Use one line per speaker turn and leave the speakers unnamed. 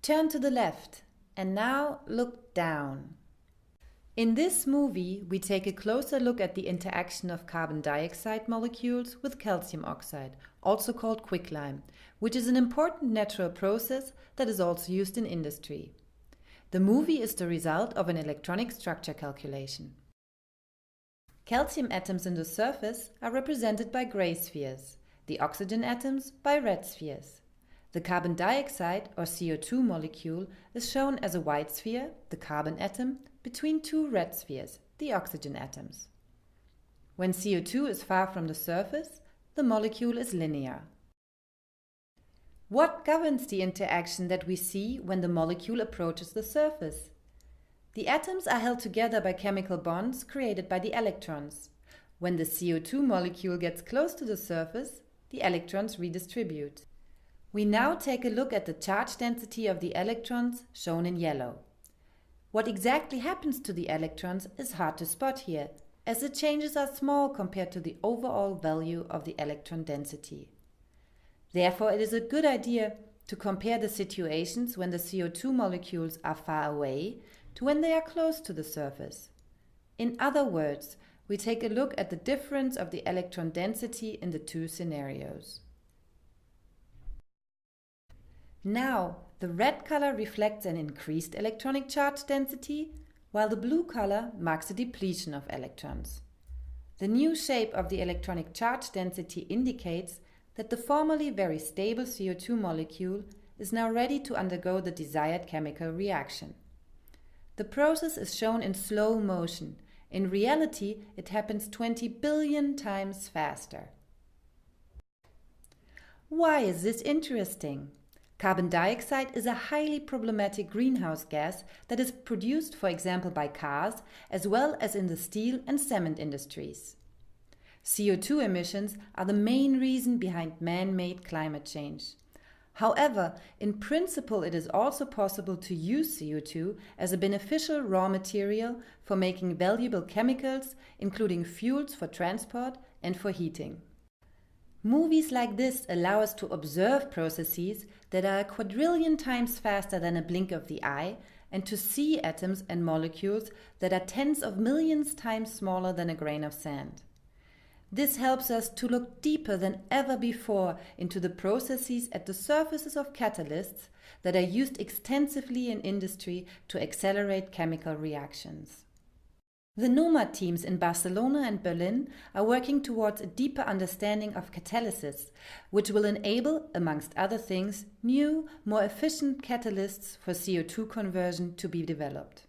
Turn to the left and now look down. In this movie, we take a closer look at the interaction of carbon dioxide molecules with calcium oxide, also called quicklime, which is an important natural process that is also used in industry. The movie is the result of an electronic structure calculation. Calcium atoms in the surface are represented by gray spheres, the oxygen atoms by red spheres. The carbon dioxide or CO2 molecule is shown as a white sphere, the carbon atom, between two red spheres, the oxygen atoms. When CO2 is far from the surface, the molecule is linear. What governs the interaction that we see when the molecule approaches the surface? The atoms are held together by chemical bonds created by the electrons. When the CO2 molecule gets close to the surface, the electrons redistribute. We now take a look at the charge density of the electrons, shown in yellow. What exactly happens to the electrons is hard to spot here, as the changes are small compared to the overall value of the electron density. Therefore, it is a good idea to compare the situations when the CO2 molecules are far away to when they are close to the surface. In other words, we take a look at the difference of the electron density in the two scenarios. Now, the red color reflects an increased electronic charge density, while the blue color marks a depletion of electrons. The new shape of the electronic charge density indicates that the formerly very stable CO2 molecule is now ready to undergo the desired chemical reaction. The process is shown in slow motion. In reality, it happens 20 billion times faster. Why is this interesting? Carbon dioxide is a highly problematic greenhouse gas that is produced, for example, by cars, as well as in the steel and cement industries. CO2 emissions are the main reason behind man-made climate change. However, in principle, it is also possible to use CO2 as a beneficial raw material for making valuable chemicals, including fuels for transport and for heating. Movies like this allow us to observe processes that are a quadrillion times faster than a blink of the eye and to see atoms and molecules that are tens of millions times smaller than a grain of sand. This helps us to look deeper than ever before into the processes at the surfaces of catalysts that are used extensively in industry to accelerate chemical reactions. The NOMAD teams in Barcelona and Berlin are working towards a deeper understanding of catalysis, which will enable, amongst other things, new, more efficient catalysts for CO2 conversion to be developed.